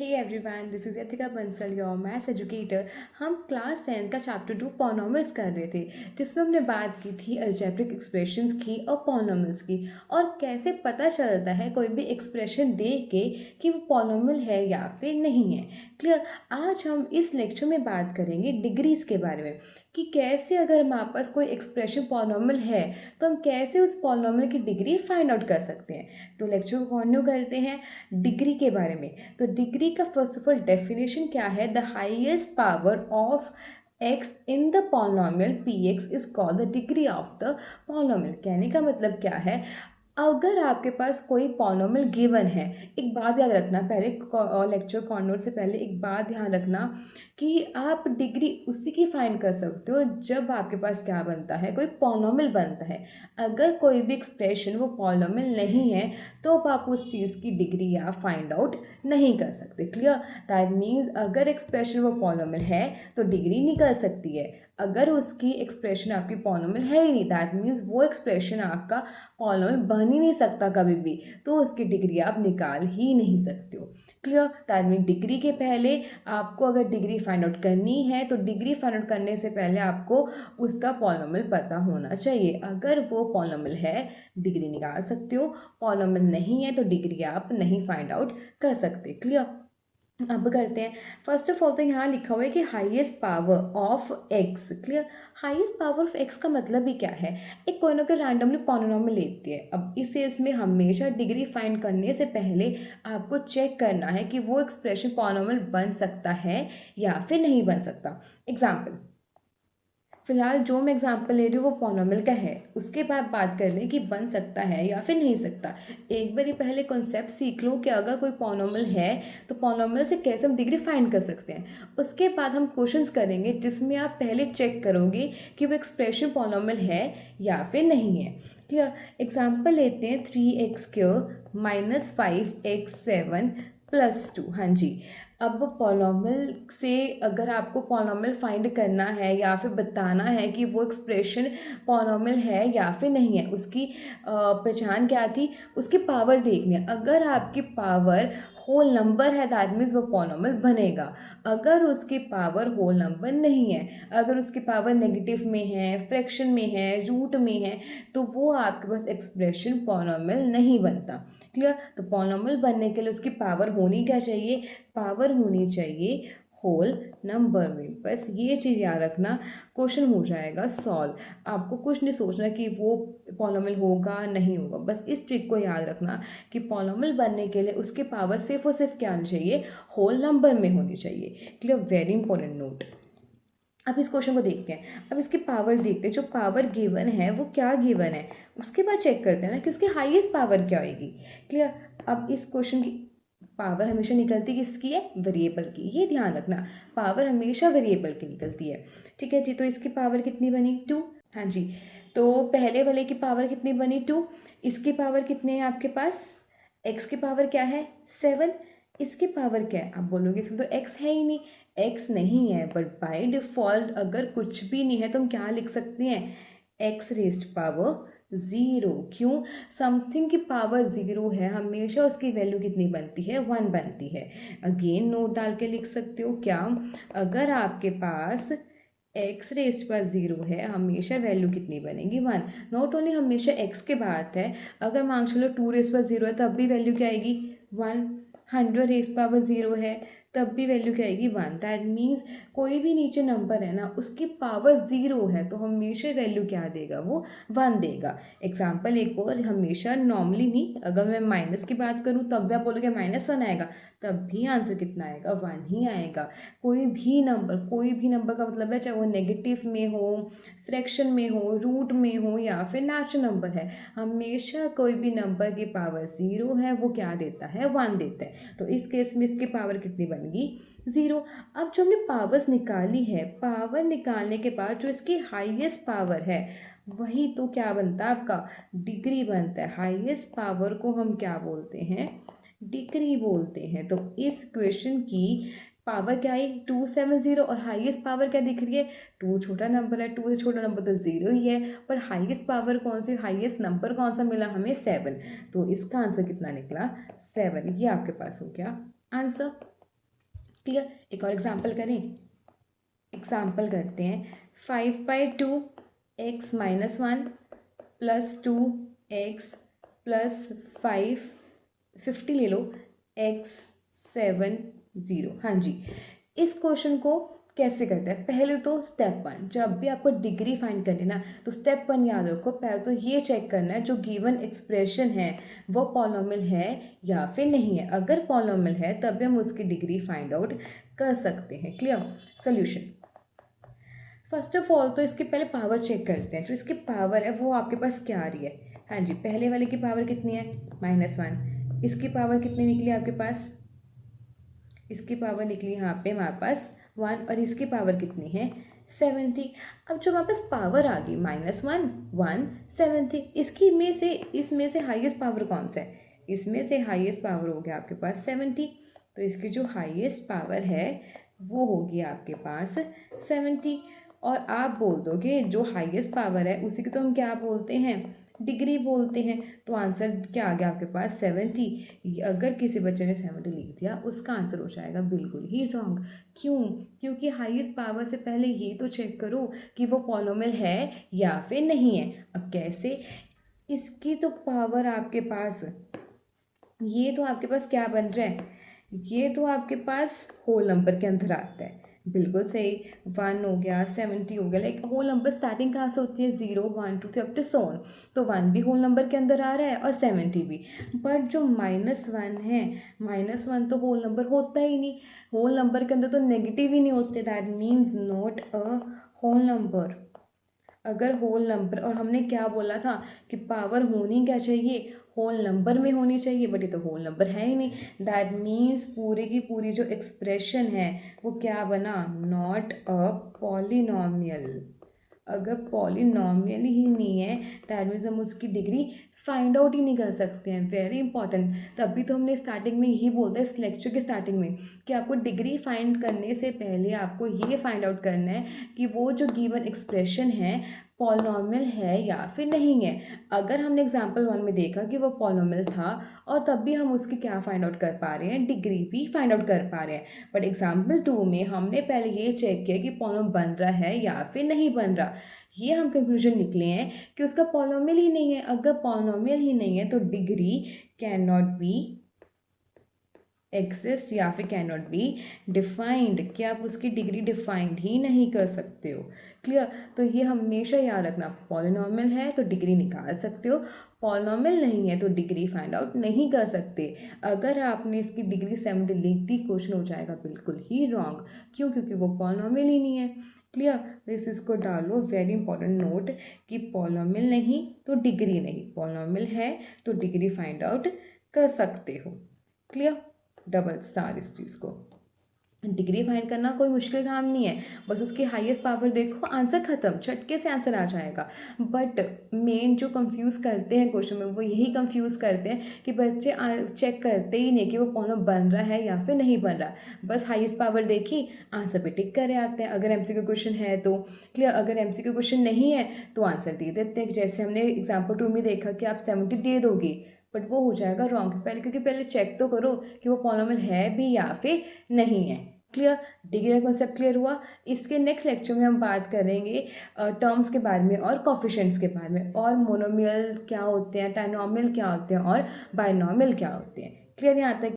Hey everyone, this is यतिका Bansal, your maths educator. हम class 10 का चैप्टर 2 पॉलिनॉमियल्स कर रहे थे, जिसमें हमने बात की थी अलजेब्रिक एक्सप्रेशंस की और पॉलिनॉमियल्स की, और कैसे पता चलता है कोई भी एक्सप्रेशन देख के कि वो पॉलिनॉमियल है या फिर नहीं है। क्लियर। आज हम इस लेक्चर में बात करेंगे डिग्रीज के बारे में, कि कैसे अगर हमारे पास कोई एक्सप्रेशन पॉलिनॉमियल है तो हम कैसे उस पॉलिनॉमियल की डिग्री फाइंड आउट कर सकते हैं। तो लेक्चर को कंटिन्यू करते हैं डिग्री के बारे में। तो डिग्री का फर्स्ट ऑफ ऑल डेफिनेशन क्या है? The highest power of x in the polynomial px is called the degree of the polynomial. कहने का मतलब क्या है? अगर आपके पास कोई पॉलिनॉमियल गिवन है, एक बात याद रखना, पहले लेक्चर कॉर्नर से पहले एक बात ध्यान रखना कि आप डिग्री उसी की फाइंड कर सकते हो जब आपके पास क्या बनता है, कोई पॉलिनॉमियल बनता है। अगर कोई भी एक्सप्रेशन वो पॉलिनॉमियल नहीं है तो आप उस चीज़ की डिग्री आप फाइंड आउट नहीं कर सकते। क्लियर। दैट मीन्स अगर एक्सप्रेशन वो पॉलिनॉमियल है तो डिग्री निकल सकती है। अगर उसकी एक्सप्रेशन आपकी पॉलिनॉमियल है ही नहीं, दैट मीन्स वो एक्सप्रेशन आपका पॉलिनॉमियल बन ही नहीं सकता कभी भी, तो उसकी डिग्री आप निकाल ही नहीं सकते हो। क्लियर। दैट मीन डिग्री के पहले आपको अगर डिग्री फाइंड आउट करनी है तो डिग्री फाइंड आउट करने से पहले आपको उसका पॉलिनॉमियल पता होना चाहिए। अगर वो पॉलिनॉमियल है डिग्री निकाल सकते हो, पॉलिनॉमियल नहीं है तो डिग्री आप नहीं फाइंड आउट कर सकते। क्लियर। अब करते हैं। फर्स्ट ऑफ ऑल तो यहाँ लिखा हुआ है कि highest power of x. Clear. Highest power of x का मतलब ही क्या है? एक कोई ना कोई रैंडमली पॉलिनॉमियल लेती है। अब इस केस में हमेशा डिग्री फाइंड करने से पहले आपको चेक करना है कि वो एक्सप्रेशन पॉलिनॉमियल बन सकता है या फिर नहीं बन सकता। एग्जाम्पल, फिलहाल जो मैं एग्जांपल ले रही हूँ वो पॉलिनॉमियल का है, उसके बाद बात कर लें कि बन सकता है या फिर नहीं सकता। एक बारी पहले कॉन्सेप्ट सीख लो कि अगर कोई पॉलिनॉमियल है तो पॉलिनॉमियल से कैसे हम डिग्री फाइंड कर सकते हैं। उसके बाद हम क्वेश्चंस करेंगे जिसमें आप पहले चेक करोगे कि वो एक्सप्रेशन पॉलिनॉमियल है या फिर नहीं है। क्लियर। एग्जाम्पल लेते हैं 3x² माइनस 5x7 प्लस 2। हाँ जी। अब पॉलिनॉमियल से अगर आपको पॉलिनॉमियल फाइंड करना है या फिर बताना है कि वो एक्सप्रेशन पॉलिनॉमियल है या फिर नहीं है, उसकी पहचान क्या थी? उसकी पावर देखनी है। अगर आपकी पावर होल नंबर है दैट मीन्स वो पॉलिनॉमियल बनेगा। अगर उसकी पावर होल नंबर नहीं है, अगर उसकी पावर नेगेटिव में है, फ्रैक्शन में है, रूट में है, तो वो आपके पास एक्सप्रेशन पॉलिनॉमियल नहीं बनता। क्लियर। तो पॉलिनॉमियल बनने के लिए उसकी पावर होनी क्या चाहिए? पावर होनी चाहिए होल नंबर में। बस ये चीज़ याद रखना, क्वेश्चन हो जाएगा सॉल्व। आपको कुछ नहीं सोचना कि वो पॉलिनॉमियल होगा नहीं होगा, बस इस ट्रिक को याद रखना कि पॉलिनॉमियल बनने के लिए उसकी पावर सिर्फ और सिर्फ क्या होनी चाहिए? होल नंबर में होनी चाहिए। क्लियर। Very important note. अब इस क्वेश्चन को देखते हैं। अब इसकी पावर देखते हैं, जो पावर गिवन है वो क्या गिवन है, उसके बाद चेक करते हैं ना कि उसकी हाईएस्ट पावर क्या होगी। क्लियर। अब इस क्वेश्चन की पावर हमेशा निकलती किसकी है? वेरिएबल की। ये ध्यान रखना, पावर हमेशा वेरिएबल की निकलती है। ठीक है जी। तो इसकी पावर कितनी बनी? 2। हाँ जी। तो पहले वाले की पावर कितनी बनी? 2। इसकी पावर कितनी है आपके पास? एक्स की पावर क्या है? 7। इसकी पावर क्या है? आप बोलोगे इसमें तो एक्स है ही नहीं। एक्स नहीं है, बट बाय डिफ़ॉल्ट अगर कुछ भी नहीं है तो हम क्या लिख सकते हैं? X raised power 0। क्यों? समथिंग की पावर 0 है, हमेशा उसकी वैल्यू कितनी बनती है? 1 बनती है। अगेन नोट डाल के लिख सकते हो क्या? अगर आपके पास एक्स रेस्ट पर 0 है, हमेशा वैल्यू कितनी बनेगी? 1। नॉट ओनली हमेशा एक्स के बात है, अगर मान चलो 2 रेस्ट पर 0 है तब भी वैल्यू क्या आएगी? 1। 100 रेस्ट पावर 0 है तब भी वैल्यू क्या आएगी? 1। दैट मीन्स कोई भी नीचे नंबर है ना, उसकी पावर 0 है तो हमेशा वैल्यू क्या देगा? वो 1 देगा। एग्जाम्पल एक और, हमेशा नॉर्मली नहीं, अगर मैं माइनस की बात करूँ तब भी आप बोलोगे -1 आएगा, तब भी आंसर कितना आएगा? 1 ही आएगा। कोई भी नंबर का मतलब है, चाहे वो नेगेटिव में हो, फ्रैक्शन में हो, रूट में हो या फिर नेचुरल नंबर है, हमेशा कोई भी नंबर की पावर 0 है वो क्या देता है? 1 देता है। तो इस केस में इसकी पावर कितनी बनेगी? 0। अब जो हमने पावर्स निकाली है, पावर निकालने के बाद जो इसकी हाईएस्ट पावर है वही तो क्या बनता है आपका? डिग्री बनता है। हाईएस्ट पावर को हम क्या बोलते हैं? डिग्री बोलते हैं। तो इस क्वेश्चन की पावर क्या आई? 270। और हाईएस्ट पावर क्या दिख रही है? 2 छोटा नंबर है, 2 से छोटा नंबर तो 0 ही है, पर हाईएस्ट पावर कौन सी, हाईएस्ट नंबर कौन सा मिला हमें? 7। तो इसका आंसर कितना निकला? 7। ये आपके पास हो गया आंसर। क्लियर। एक और एग्जांपल करें, एग्जांपल करते हैं 5/2 x minus 1 plus 2x plus 50 ले लो x 7 0। हाँ जी, इस क्वेश्चन को कैसे करते हैं? पहले तो स्टेप 1, जब भी आपको डिग्री फाइंड करनी ना तो स्टेप 1 याद रखो, पहले तो ये चेक करना है जो गिवन एक्सप्रेशन है वो पॉलिनॉमियल है या फिर नहीं है। अगर पॉलिनॉमियल है तभी हम उसकी डिग्री फाइंड आउट कर सकते हैं। Clear. Solution, first of all तो इसके पहले पावर चेक करते हैं। जो इसकी पावर है वो आपके पास क्या आ रही है? हाँ जी, पहले वाले की पावर कितनी है? -1। इसकी पावर कितनी निकली आपके पास? इसकी पावर निकली यहाँ पे हमारे पास 1, और इसकी पावर कितनी है? 70। अब जो हमारे पास पावर आ गई -1 1 70, इसमें से हाईएस्ट पावर कौन सा है? इसमें से हाईएस्ट पावर हो गया आपके पास 70। तो इसकी जो हाईएस्ट पावर है वो होगी आपके पास 70। और आप बोल दोगे जो हाईएस्ट पावर है उसी को तो हम क्या बोलते हैं? डिग्री बोलते हैं। तो आंसर क्या आ गया आपके पास? 70। अगर किसी बच्चे ने 70 लिख दिया उसका आंसर हो जाएगा बिल्कुल ही रॉन्ग। क्यों? क्योंकि हाईएस्ट पावर से पहले ये तो चेक करो कि वो पॉलिनॉमियल है या फिर नहीं है। अब कैसे? इसकी तो पावर आपके पास, ये तो आपके पास क्या बन रहा है? ये तो आपके पास होल नंबर के अंदर आता है। बिल्कुल सही। 1 हो गया, 70 हो गया। लाइक होल नंबर स्टार्टिंग कहाँ से होती है? 0 1 2 3 अप टू सोन। तो 1 भी होल नंबर के अंदर आ रहा है और 70 भी। बट जो -1 है, -1 तो होल नंबर होता ही नहीं। होल नंबर के अंदर तो नेगेटिव ही नहीं होते। That means not a whole number. अगर होल नंबर, और हमने क्या बोला था कि पावर होनी क्या चाहिए? होल नंबर में होनी चाहिए, बट ये तो होल नंबर है ही नहीं। दैट मीन्स पूरी की पूरी जो एक्सप्रेशन है वो क्या बना? Not a polynomial. अगर पॉलिनॉमियल ही नहीं है दैट मीन्स हम उसकी डिग्री फाइंड आउट ही नहीं कर सकते हैं। Very important. तभी तो हमने स्टार्टिंग में यही बोलते हैं, इस लेक्चर के स्टार्टिंग में, कि आपको डिग्री फाइंड करने से पहले आपको ये फाइंड आउट करना है कि वो जो गिवन एक्सप्रेशन है पॉलिनॉमियल है या फिर नहीं है। अगर हमने एग्जाम्पल 1 में देखा कि वो पॉलिनॉमियल था और तब भी हम उसकी क्या फाइंड आउट कर पा रहे हैं? डिग्री भी फाइंड आउट कर पा रहे हैं। बट एग्जाम्पल 2 में हमने पहले ये चेक किया कि पॉलिनॉमियल बन रहा है या फिर नहीं बन रहा। ये हम कंक्लूजन निकले हैं कि उसका पॉलिनॉमियल ही नहीं है। अगर पॉलिनॉमियल ही नहीं है तो degree can not be exist या फिर कैन नॉट बी डिफाइंड, कि आप उसकी डिग्री डिफाइंड ही नहीं कर सकते हो। क्लियर। तो ये हमेशा याद रखना, पॉलिनॉमियल है तो डिग्री निकाल सकते हो, पॉलिनॉमियल नहीं है तो डिग्री फाइंड आउट नहीं कर सकते। अगर आपने इसकी डिग्री 70 लिख दी, क्वेश्चन हो जाएगा बिल्कुल ही रॉन्ग। क्यों? क्योंकि वो पॉलिनॉमियल ही नहीं है। क्लियर। तो इसको डालो, वेरी इंपॉर्टेंट नोट, कि पॉलिनॉमियल नहीं तो डिग्री नहीं, पॉलिनॉमियल है तो डिग्री फाइंड आउट कर सकते हो। क्लियर। डबल स्टार इस चीज़ को। डिग्री फाइंड करना कोई मुश्किल काम नहीं है, बस उसकी हाईएस्ट पावर देखो, आंसर खत्म, झटके से आंसर आ जाएगा। बट मेन जो कंफ्यूज करते हैं क्वेश्चन में वो यही कंफ्यूज करते हैं कि बच्चे चेक करते ही नहीं कि वो पॉलिनॉमियल बन रहा है या फिर नहीं बन रहा। बस हाईएस्ट पावर देखी, आंसर पे टिक करे आते हैं अगर एमसीक्यू क्वेश्चन है तो। क्लियर। अगर एमसीक्यू क्वेश्चन नहीं है तो आंसर दे देते हैं। जैसे हमने एग्जाम्पल 2 में देखा कि आप 70 दे दोगे, बट वो हो जाएगा रॉन्ग पहले, क्योंकि पहले चेक तो करो कि वो पॉलिनॉमियल है भी या फिर नहीं है। क्लियर। डिग्री का कॉन्सेप्ट क्लियर हुआ। इसके नेक्स्ट लेक्चर में हम बात करेंगे टर्म्स के बारे में और कॉफिशेंट्स के बारे में, और मोनोमियल क्या होते हैं, ट्राइनोमियल क्या होते हैं और बाइनोमियल क्या होते हैं। क्लियर यहाँ तक?